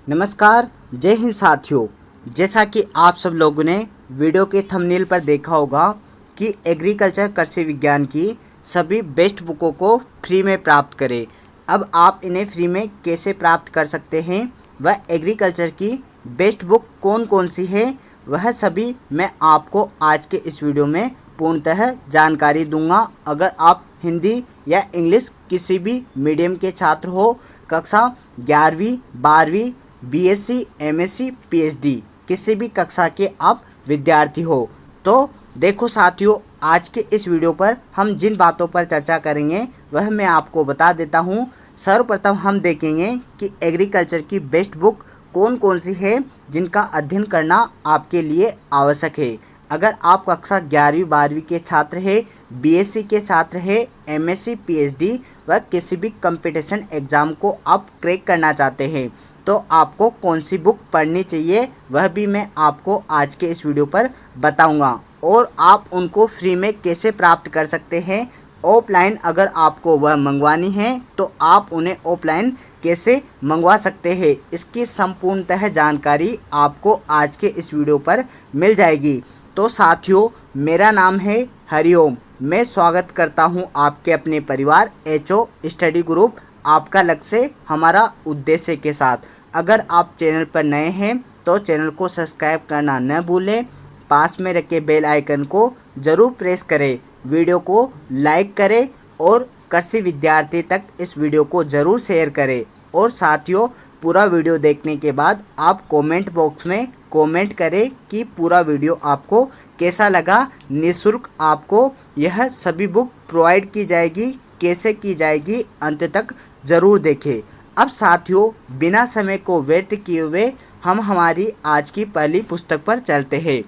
नमस्कार, जय हिंद साथियों। जैसा कि आप सब लोगों ने वीडियो के थंबनेल पर देखा होगा कि एग्रीकल्चर कृषि विज्ञान की सभी बेस्ट बुकों को फ्री में प्राप्त करें। अब आप इन्हें फ्री में कैसे प्राप्त कर सकते हैं, वह एग्रीकल्चर की बेस्ट बुक कौन कौन सी है, वह सभी मैं आपको आज के इस वीडियो में पूर्णतः जानकारी दूंगा। अगर आप हिंदी या इंग्लिश किसी भी मीडियम के छात्र हो, कक्षा 11वीं 12वीं बीएससी एमएससी पीएचडी किसी भी कक्षा के आप विद्यार्थी हो, तो देखो साथियों, आज के इस वीडियो पर हम जिन बातों पर चर्चा करेंगे वह मैं आपको बता देता हूं। सर्वप्रथम हम देखेंगे कि एग्रीकल्चर की बेस्ट बुक कौन कौन सी है जिनका अध्ययन करना आपके लिए आवश्यक है। अगर आप कक्षा 11वीं 12वीं के छात्र हैं, बीएससी के छात्र हैं, एमएससी पीएचडी व किसी भी कंपटीशन एग्ज़ाम को आप क्रैक करना चाहते हैं, तो आपको कौन सी बुक पढ़नी चाहिए वह भी मैं आपको आज के इस वीडियो पर बताऊंगा। और आप उनको फ्री में कैसे प्राप्त कर सकते हैं। ऑफलाइन अगर आपको वह मंगवानी है तो आप उन्हें ऑफलाइन कैसे मंगवा सकते हैं, इसकी संपूर्णतः जानकारी आपको आज के इस वीडियो पर मिल जाएगी। तो साथियों, मेरा नाम है हरिओम। मैं स्वागत करता हूं आपके अपने परिवार एचओ स्टडी ग्रुप आपका लक्ष्य हमारा उद्देश्य के साथ। अगर आप चैनल पर नए हैं तो चैनल को सब्सक्राइब करना न भूलें, पास में रखे बेल आइकन को ज़रूर प्रेस करें, वीडियो को लाइक करें और कृषि विद्यार्थी तक इस वीडियो को ज़रूर शेयर करें। और साथियों, पूरा वीडियो देखने के बाद आप कमेंट बॉक्स में कमेंट करें कि पूरा वीडियो आपको कैसा लगा। निःशुल्क आपको यह सभी बुक प्रोवाइड की जाएगी, कैसे की जाएगी अंत तक ज़रूर देखें। अब साथियों, बिना समय को व्यर्थ किए हुए हम हमारी आज की पहली पुस्तक पर चलते हैं।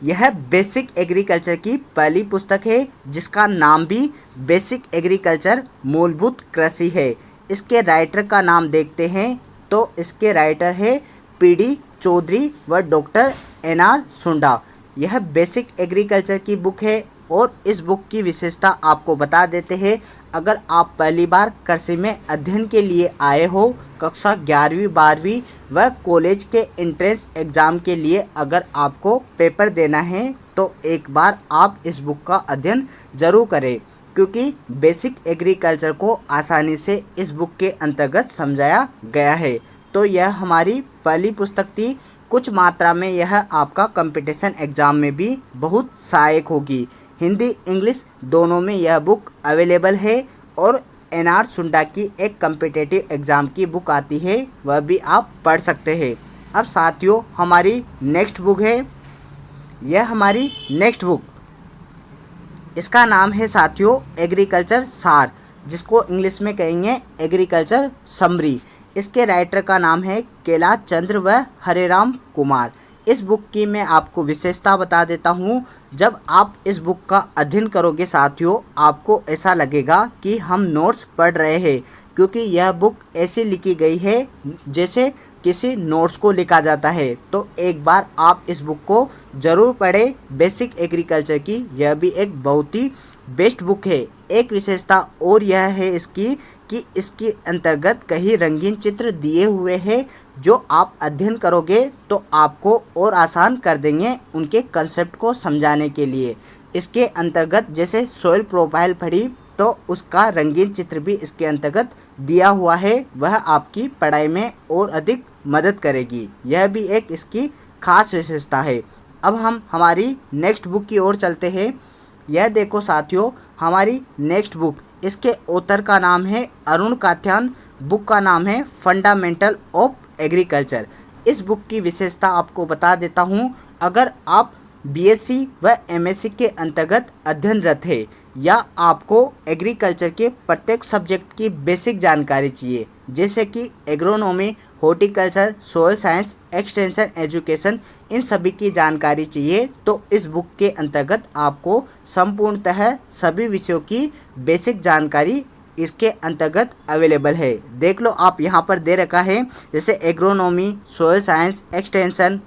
यह बेसिक एग्रीकल्चर की पहली पुस्तक है जिसका नाम भी बेसिक एग्रीकल्चर मूलभूत कृषि है। इसके राइटर का नाम देखते हैं तो इसके राइटर है पीडी चौधरी व डॉक्टर एनआर सुंडा। यह बेसिक एग्रीकल्चर की बुक है और इस बुक की विशेषता आपको बता देते हैं। अगर आप पहली बार कृषि में अध्ययन के लिए आए हो, कक्षा 11वीं 12वीं व कॉलेज के एंट्रेंस एग्ज़ाम के लिए अगर आपको पेपर देना है, तो एक बार आप इस बुक का अध्ययन ज़रूर करें, क्योंकि बेसिक एग्रीकल्चर को आसानी से इस बुक के अंतर्गत समझाया गया है। तो यह हमारी पहली पुस्तक थी। कुछ मात्रा में यह आपका कंपटीशन एग्ज़ाम में भी बहुत सहायक होगी। हिंदी इंग्लिश दोनों में यह बुक अवेलेबल है। और एनआर सुंडा की एक कम्पिटिटिव एग्ज़ाम की बुक आती है, वह भी आप पढ़ सकते हैं। अब साथियों, हमारी नेक्स्ट बुक है, यह हमारी नेक्स्ट बुक, इसका नाम है साथियों एग्रीकल्चर सार, जिसको इंग्लिश में कहेंगे एग्रीकल्चर समरी। इसके राइटर का नाम है कैलाश चंद्र व हरेराम कुमार। इस बुक की मैं आपको विशेषता बता देता हूँ। जब आप इस बुक का अध्ययन करोगे साथियों, आपको ऐसा लगेगा कि हम नोट्स पढ़ रहे हैं, क्योंकि यह बुक ऐसी लिखी गई है जैसे किसी नोट्स को लिखा जाता है। तो एक बार आप इस बुक को ज़रूर पढ़ें। बेसिक एग्रीकल्चर की यह भी एक बहुत ही बेस्ट बुक है। एक विशेषता और यह है इसकी कि इसके अंतर्गत कई रंगीन चित्र दिए हुए हैं जो आप अध्ययन करोगे तो आपको और आसान कर देंगे उनके कंसेप्ट को समझाने के लिए। इसके अंतर्गत जैसे सॉइल प्रोफाइल पढ़ी तो उसका रंगीन चित्र भी इसके अंतर्गत दिया हुआ है, वह आपकी पढ़ाई में और अधिक मदद करेगी। यह भी एक इसकी खास विशेषता है। अब हम हमारी नेक्स्ट बुक की ओर चलते हैं। यह देखो साथियों, हमारी नेक्स्ट बुक, इसके ऑथर का नाम है अरुण कात्यान, बुक का नाम है फंडामेंटल ऑफ एग्रीकल्चर। इस बुक की विशेषता आपको बता देता हूँ। अगर आप बीएससी व एमएससी के अंतर्गत अध्ययनरत है या आपको एग्रीकल्चर के प्रत्येक सब्जेक्ट की बेसिक जानकारी चाहिए, जैसे कि agronomy, horticulture, soil science, extension education, इन सभी की जानकारी चाहिए, तो इस बुक के अंतर्गत आपको संपूर्णतः सभी विषयों की बेसिक जानकारी इसके अंतर्गत अवेलेबल है। देख लो, आप यहाँ पर दे रखा है जैसे agronomy, soil science, extension,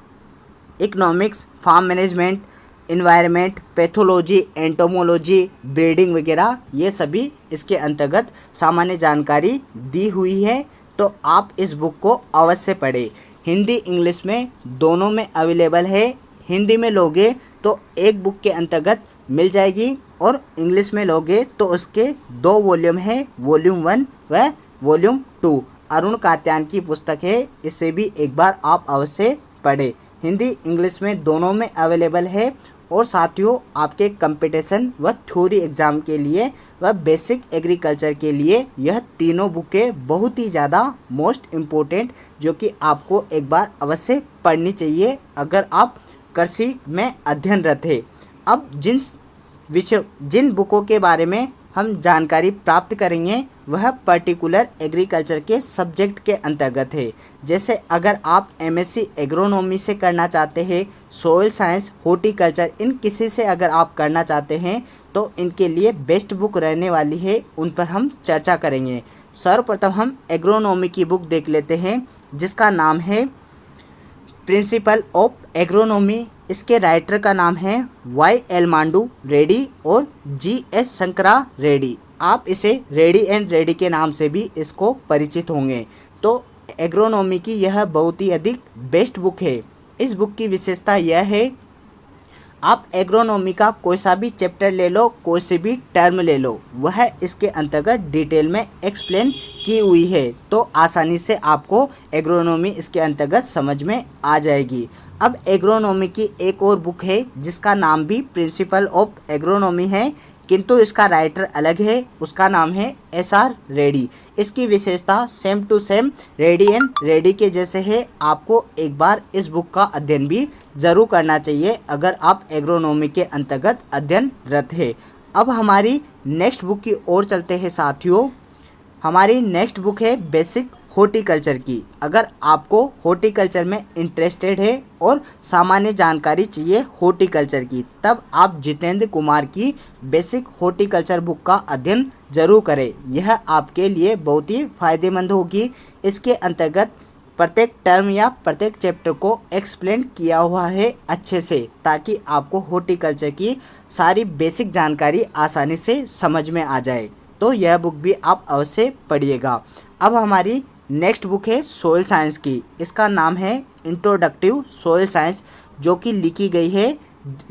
economics, farm management, environment, pathology, entomology, breeding वगैरह, ये सभी इसके अंतर्गत सामान्य जानकारी दी हुई है। तो आप इस बुक को अवश्य पढ़ें। हिंदी इंग्लिश में दोनों में अवेलेबल है। हिंदी में लोगे तो एक बुक के अंतर्गत मिल जाएगी और इंग्लिश में लोगे तो उसके 2 वॉल्यूम है, वॉल्यूम 1 व वॉल्यूम 2। अरुण कात्यायन की पुस्तक है, इसे भी एक बार आप अवश्य पढ़ें। हिंदी इंग्लिश में दोनों में अवेलेबल है। और साथियों, आपके कंपटीशन व थ्योरी एग्ज़ाम के लिए व बेसिक एग्रीकल्चर के लिए यह तीनों बुकें बहुत ही ज़्यादा मोस्ट इम्पोर्टेंट, जो कि आपको एक बार अवश्य पढ़नी चाहिए अगर आप कृषि में अध्ययनरत है। अब जिन बुकों के बारे में हम जानकारी प्राप्त करेंगे वह पर्टिकुलर एग्रीकल्चर के सब्जेक्ट के अंतर्गत है। जैसे अगर आप एमएससी एग्रोनॉमी से करना चाहते हैं, सोइल साइंस, हॉर्टिकल्चर, इन किसी से अगर आप करना चाहते हैं तो इनके लिए बेस्ट बुक रहने वाली है, उन पर हम चर्चा करेंगे। सर्वप्रथम हम एग्रोनॉमी की बुक देख लेते हैं जिसका नाम है प्रिंसिपल ऑफ एग्रोनॉमी। इसके राइटर का नाम है YL मांडू रेड्डी और GS शंकरा रेड्डी। आप इसे रेड्डी एंड रेड्डी के नाम से भी इसको परिचित होंगे। तो एग्रोनॉमी की यह बहुत ही अधिक बेस्ट बुक है। इस बुक की विशेषता यह है, आप एग्रोनॉमी का कोई सा भी चैप्टर ले लो, कोई सी भी टर्म ले लो, वह इसके अंतर्गत डिटेल में एक्सप्लेन की हुई है, तो आसानी से आपको एग्रोनॉमी इसके अंतर्गत समझ में आ जाएगी। अब एग्रोनॉमी की एक और बुक है जिसका नाम भी प्रिंसिपल ऑफ एग्रोनॉमी है, किंतु इसका राइटर अलग है, उसका नाम है SR रेड्डी। इसकी विशेषता same to same Reddy and Reddy के जैसे है। आपको एक बार इस बुक का अध्ययन भी ज़रूर करना चाहिए अगर आप एग्रोनॉमी के अंतर्गत अध्ययनरत है। अब हमारी नेक्स्ट बुक की ओर चलते हैं साथियों। हमारी नेक्स्ट बुक है बेसिक हॉर्टिकल्चर की। अगर आपको हॉर्टिकल्चर में इंटरेस्टेड है और सामान्य जानकारी चाहिए हॉर्टिकल्चर की, तब आप जितेंद्र कुमार की बेसिक हॉर्टिकल्चर बुक का अध्ययन जरूर करें। यह आपके लिए बहुत ही फायदेमंद होगी। इसके अंतर्गत प्रत्येक टर्म या प्रत्येक चैप्टर को एक्सप्लेन किया हुआ है अच्छे से, ताकि आपको हॉर्टिकल्चर की सारी बेसिक जानकारी आसानी से समझ में आ जाए। तो यह बुक भी आप अवश्य पढ़िएगा। अब हमारी नेक्स्ट बुक है सोइल साइंस की। इसका नाम है इंट्रोडक्टिव सोइल साइंस, जो कि लिखी गई है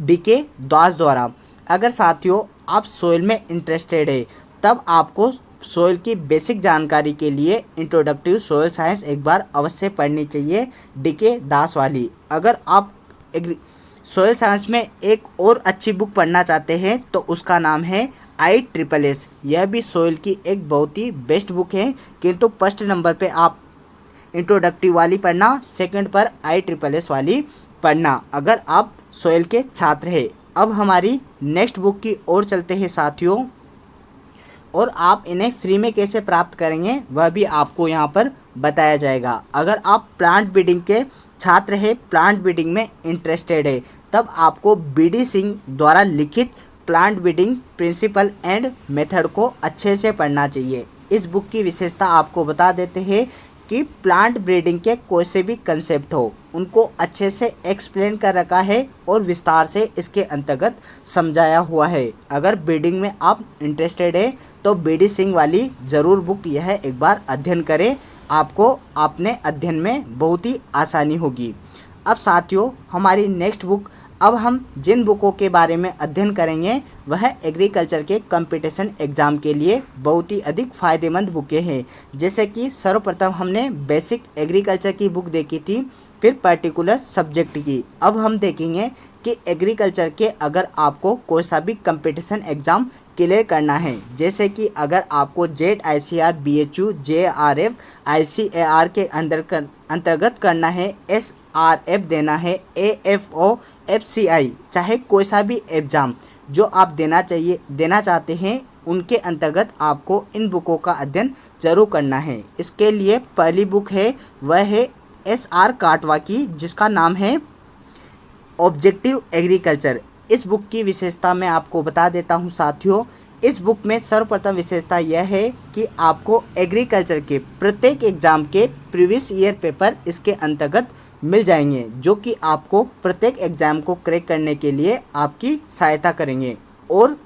DK दास द्वारा। अगर साथियों आप सोइल में इंटरेस्टेड है, तब आपको सोइल की बेसिक जानकारी के लिए इंट्रोडक्टिव सोइल साइंस एक बार अवश्य पढ़नी चाहिए, DK दास वाली। अगर आप सोइल साइंस में एक और अच्छी बुक पढ़ना चाहते हैं तो उसका नाम है ISSS। यह भी सोइल की एक बहुत ही बेस्ट बुक है, किंतु फर्स्ट नंबर पे आप इंट्रोडक्टिव वाली पढ़ना, सेकंड पर ISSS वाली पढ़ना अगर आप सोइल के छात्र हैं। अब हमारी नेक्स्ट बुक की ओर चलते हैं साथियों, और आप इन्हें फ्री में कैसे प्राप्त करेंगे वह भी आपको यहाँ पर बताया जाएगा। अगर आप प्लांट ब्रीडिंग के छात्र हैं, प्लांट ब्रीडिंग में इंटरेस्टेड है, तब आपको BD सिंह द्वारा लिखित plant breeding principle and method को अच्छे से पढ़ना चाहिए। इस बुक की विशेषता आपको बता देते हैं कि प्लांट ब्रीडिंग के कोई से भी कंसेप्ट हो, उनको अच्छे से एक्सप्लेन कर रखा है और विस्तार से इसके अंतर्गत समझाया हुआ है। अगर ब्रीडिंग में आप इंटरेस्टेड है तो BD सिंह वाली ज़रूर बुक यह एक बार अध्ययन करें, आपको अपने अध्ययन में बहुत ही आसानी होगी। अब साथियों हमारी नेक्स्ट बुक, अब हम जिन बुकों के बारे में अध्ययन करेंगे वह एग्रीकल्चर के कंपटीशन एग्ज़ाम के लिए बहुत ही अधिक फ़ायदेमंद बुकें हैं। जैसे कि सर्वप्रथम हमने बेसिक एग्रीकल्चर की बुक देखी थी, फिर पर्टिकुलर सब्जेक्ट की। अब हम देखेंगे कि एग्रीकल्चर के अगर आपको कोई सा भी कंपटीशन एग्ज़ाम क्लियर करना है, जैसे कि अगर आपको JET ICAR BHU JRF ICAR के अंतर्गत करना है, SRF देना है, AFO FCI, चाहे कोई सा भी एग्ज़ाम जो आप देना चाहते हैं, उनके अंतर्गत आपको इन बुकों का अध्ययन जरूर करना है। इसके लिए पहली बुक है वह है SR काटवा की, जिसका नाम है ऑब्जेक्टिव एग्रीकल्चर। इस बुक की विशेषता मैं आपको बता देता हूं साथियों। इस बुक में सर्वप्रथम विशेषता यह है कि आपको एग्रीकल्चर के प्रत्येक एग्ज़ाम के प्रीवियस ईयर पेपर इसके अंतर्गत मिल जाएंगे, जो कि आपको प्रत्येक एग्ज़ाम को क्रैक करने के लिए आपकी सहायता करेंगे। और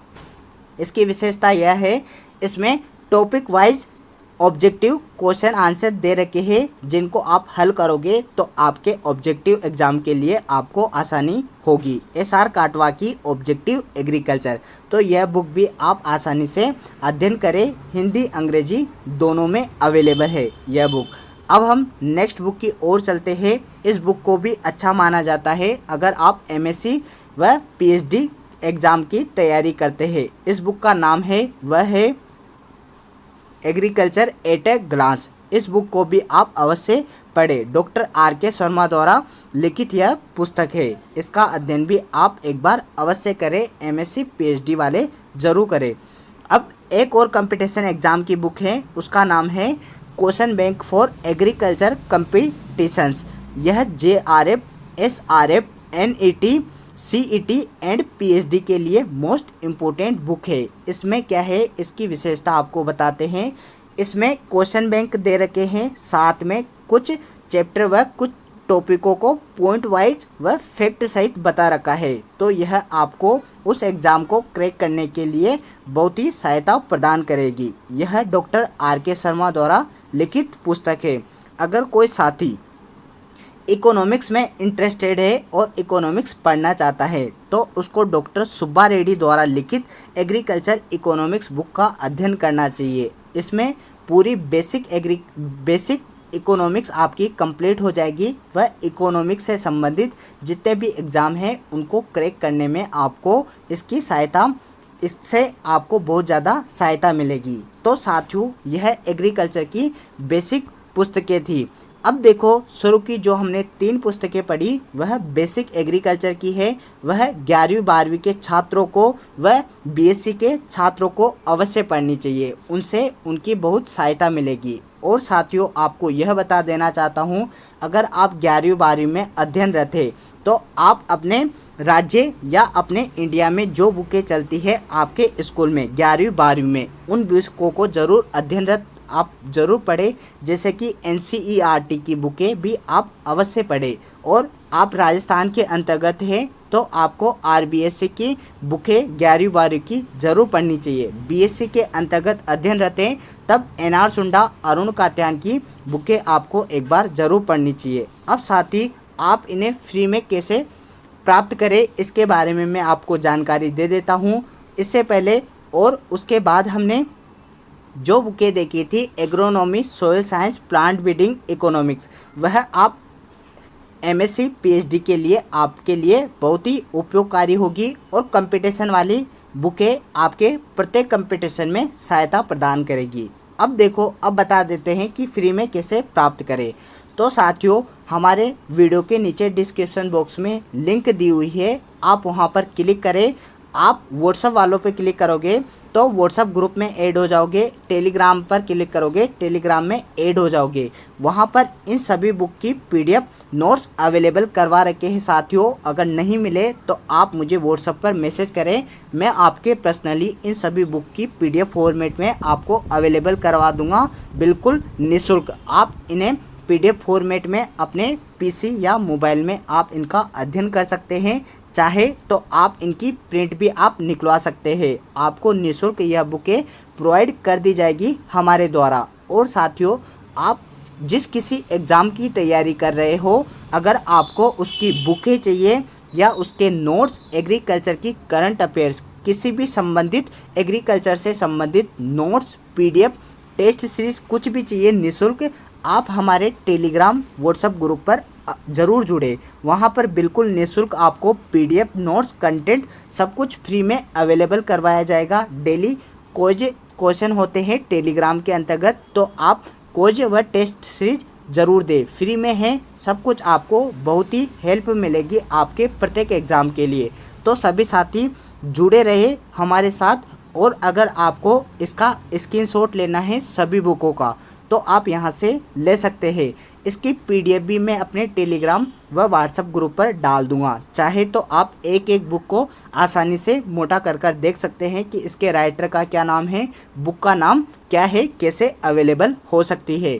इसकी विशेषता यह है, इसमें topic wise objective question answer दे रखे हैं जिनको आप हल करोगे तो आपके ऑब्जेक्टिव एग्जाम के लिए आपको आसानी होगी। SR काटवा की ऑब्जेक्टिव एग्रीकल्चर, तो यह बुक भी आप आसानी से अध्ययन करें, हिंदी अंग्रेजी दोनों में अवेलेबल है यह बुक। अब हम नेक्स्ट बुक की ओर चलते हैं। इस बुक को भी अच्छा माना जाता है अगर आप MSc व PhD एग्ज़ाम की तैयारी करते हैं। इस बुक का नाम है वह है एग्रीकल्चर एट ए ग्लांस। इस बुक को भी आप अवश्य पढ़ें। डॉक्टर RK शर्मा द्वारा लिखित यह पुस्तक है। इसका अध्ययन भी आप एक बार अवश्य करें, MSc PhD वाले ज़रूर करें। अब एक और कंपटीशन एग्ज़ाम की बुक है, उसका नाम है question bank for agriculture competitions. यह JRF, SRF, NET, CET and PhD के लिए मोस्ट इम्पोर्टेंट बुक है। इसमें क्या है, इसकी विशेषता आपको बताते हैं। इसमें क्वेश्चन बैंक दे रखे हैं, साथ में कुछ चैप्टर व कुछ टॉपिकों को पॉइंट वाइज व फैक्ट सहित बता रखा है। तो यह आपको उस एग्ज़ाम को क्रैक करने के लिए बहुत ही सहायता प्रदान करेगी। यह डॉक्टर RK शर्मा द्वारा लिखित पुस्तक है। अगर कोई साथी इकोनॉमिक्स में इंटरेस्टेड है और इकोनॉमिक्स पढ़ना चाहता है तो उसको डॉक्टर सुब्बा रेड्डी द्वारा लिखित एग्रीकल्चर इकोनॉमिक्स बुक का अध्ययन करना चाहिए। इसमें पूरी बेसिक इकोनॉमिक्स आपकी कंप्लीट हो जाएगी। वह इकोनॉमिक्स से संबंधित जितने भी एग्ज़ाम हैं उनको क्रैक करने में आपको इससे आपको बहुत ज़्यादा सहायता मिलेगी। तो साथियों, यह एग्रीकल्चर की बेसिक पुस्तकें थी। अब देखो, शुरू की जो हमने 3 पुस्तकें पढ़ी वह बेसिक एग्रीकल्चर की है। वह 11वीं 12वीं के छात्रों को व BSc के छात्रों को अवश्य पढ़नी चाहिए, उनसे उनकी बहुत सहायता मिलेगी। और साथियों, आपको यह बता देना चाहता हूँ, अगर आप 11वीं 12वीं में अध्ययनरत है तो आप अपने राज्य या अपने इंडिया में जो बुकें चलती है आपके स्कूल में 11वीं 12वीं में, उन बुकों को ज़रूर अध्ययनरत आप ज़रूर पढ़ें। जैसे कि NCERT की बुकें भी आप अवश्य पढ़ें। और आप राजस्थान के अंतर्गत हैं तो आपको RBSc की बुकें 11वीं 12वीं की ज़रूर पढ़नी चाहिए। BSc के अंतर्गत अध्ययनरत हैं तब NR सुंडा, अरुण कात्यायन की बुकें आपको एक बार ज़रूर पढ़नी चाहिए। अब साथ ही आप इन्हें फ्री में कैसे प्राप्त करें इसके बारे में मैं आपको जानकारी दे देता हूँ। इससे पहले और उसके बाद हमने जो बुकें देखी थी, agronomy, soil science, plant breeding, economics, वह आप MSc PhD के लिए आपके लिए बहुत ही उपयोगकारी होगी। और कंपटीशन वाली बुकें आपके प्रत्येक कंपटीशन में सहायता प्रदान करेगी। अब देखो, अब बता देते हैं कि फ्री में कैसे प्राप्त करें। तो साथियों, हमारे वीडियो के नीचे डिस्क्रिप्शन बॉक्स में लिंक दी हुई है, आप वहां पर क्लिक करें। आप व्हाट्सएप वालों पे क्लिक करोगे तो व्हाट्सएप ग्रुप में ऐड हो जाओगे। टेलीग्राम पर क्लिक करोगे, टेलीग्राम में ऐड हो जाओगे। वहाँ पर इन सभी बुक की PDF नोट्स अवेलेबल करवा रखे हैं साथियों। अगर नहीं मिले तो आप मुझे व्हाट्सएप पर मैसेज करें, मैं आपके पर्सनली इन सभी बुक की PDF फॉर्मेट में आपको अवेलेबल करवा दूँगा, बिल्कुल निःशुल्क। आप इन्हें PDF फॉर्मेट में अपने PC या मोबाइल में आप इनका अध्ययन कर सकते हैं। चाहे तो आप इनकी प्रिंट भी आप निकलवा सकते हैं। आपको निःशुल्क यह बुकें प्रोवाइड कर दी जाएगी हमारे द्वारा। और साथियों, आप जिस किसी एग्ज़ाम की तैयारी कर रहे हो, अगर आपको उसकी बुकें चाहिए या उसके नोट्स, एग्रीकल्चर की करंट अफेयर्स, किसी भी संबंधित एग्रीकल्चर से संबंधित नोट्स, PDF, टेस्ट सीरीज कुछ भी चाहिए निःशुल्क, आप हमारे टेलीग्राम व्हाट्सएप ग्रुप पर ज़रूर जुड़े। वहाँ पर बिल्कुल निःशुल्क आपको PDF नोट्स, कंटेंट सब कुछ फ्री में अवेलेबल करवाया जाएगा। डेली क्वेश्चन होते हैं टेलीग्राम के अंतर्गत, तो आप क्विज व टेस्ट सीरीज ज़रूर दें, फ्री में है सब कुछ। आपको बहुत ही हेल्प मिलेगी आपके प्रत्येक एग्ज़ाम के लिए। तो सभी साथी जुड़े रहे हमारे साथ। और अगर आपको इसका स्क्रीनशॉट लेना है सभी बुकों का तो आप यहाँ से ले सकते हैं। इसकी PDF भी मैं अपने टेलीग्राम व व्हाट्सएप ग्रुप पर डाल दूँगा। चाहे तो आप एक एक बुक को आसानी से मोटा कर देख सकते हैं कि इसके राइटर का क्या नाम है, बुक का नाम क्या है, कैसे अवेलेबल हो सकती है।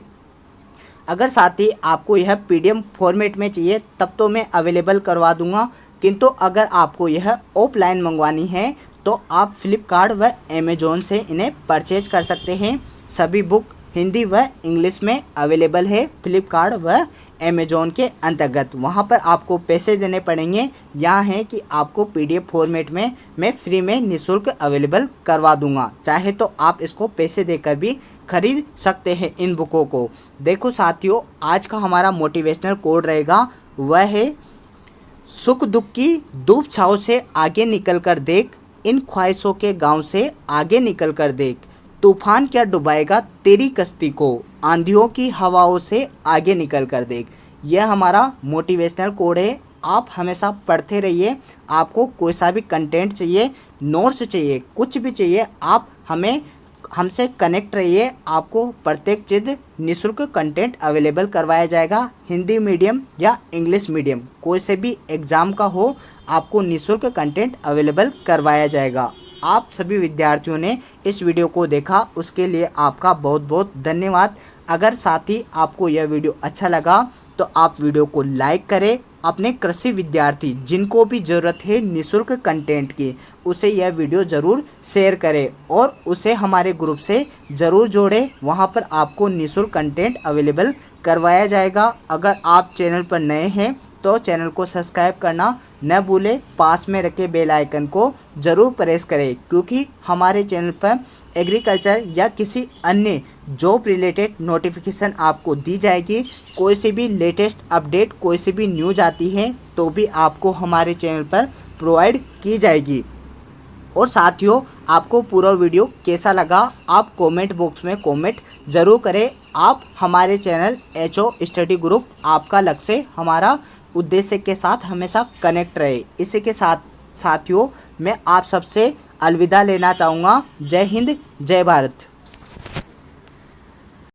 अगर साथी आपको यह PDF फॉर्मेट में चाहिए तब तो मैं अवेलेबल करवा दूँगा, किंतु अगर आपको यह ऑफलाइन मंगवानी है तो आप फ्लिपकार्ट व अमेज़ॉन से इन्हें परचेज कर सकते हैं। सभी बुक हिंदी व इंग्लिश में अवेलेबल है फ्लिपकार्ट व अमेजोन के अंतर्गत। वहाँ पर आपको पैसे देने पड़ेंगे। यहाँ है कि आपको PDF फॉर्मेट में मैं फ्री में निःशुल्क अवेलेबल करवा दूंगा। चाहे तो आप इसको पैसे देकर भी खरीद सकते हैं इन बुकों को। देखो साथियों, आज का हमारा मोटिवेशनल कोड रहेगा वह है सुख दुख की धूप छाँव से आगे निकल कर देख, इन ख्वाहिशों के गांव से आगे निकल कर देख, तूफान क्या डुबाएगा तेरी कश्ती को, आंधियों की हवाओं से आगे निकल कर देख। यह हमारा मोटिवेशनल कोड है। आप हमेशा पढ़ते रहिए। आपको कोई सा भी कंटेंट चाहिए, नोट्स चाहिए, कुछ भी चाहिए, आप हमसे कनेक्ट रहिए। आपको प्रत्येक चीज़ निःशुल्क कंटेंट अवेलेबल करवाया जाएगा। हिंदी मीडियम या इंग्लिश मीडियम कोई से भी एग्ज़ाम का हो, आपको निःशुल्क कंटेंट अवेलेबल करवाया जाएगा। आप सभी विद्यार्थियों ने इस वीडियो को देखा, उसके लिए आपका बहुत बहुत धन्यवाद। अगर साथ ही आपको यह वीडियो अच्छा लगा तो आप वीडियो को लाइक करें। अपने कृषि विद्यार्थी जिनको भी ज़रूरत है निःशुल्क कंटेंट की, उसे यह वीडियो ज़रूर शेयर करें और उसे हमारे ग्रुप से ज़रूर जोड़ें। वहां पर आपको निःशुल्क कंटेंट अवेलेबल करवाया जाएगा। अगर आप चैनल पर नए हैं तो चैनल को सब्सक्राइब करना न भूलें। पास में रखे बेल आइकन को ज़रूर प्रेस करें, क्योंकि हमारे चैनल पर एग्रीकल्चर या किसी अन्य जॉब रिलेटेड नोटिफिकेशन आपको दी जाएगी। कोई सी भी लेटेस्ट अपडेट, कोई सी भी न्यूज आती है तो भी आपको हमारे चैनल पर प्रोवाइड की जाएगी। और साथियों, आपको पूरा वीडियो कैसा लगा आप कमेंट बॉक्स में कमेंट ज़रूर करें। आप हमारे चैनल HO स्टडी ग्रुप आपका लक्ष्य हमारा उद्देश्य के साथ हमेशा कनेक्ट रहे। इसी के साथ साथियों, मैं आप सबसे अलविदा लेना चाहूँगा। जय हिंद, जय भारत।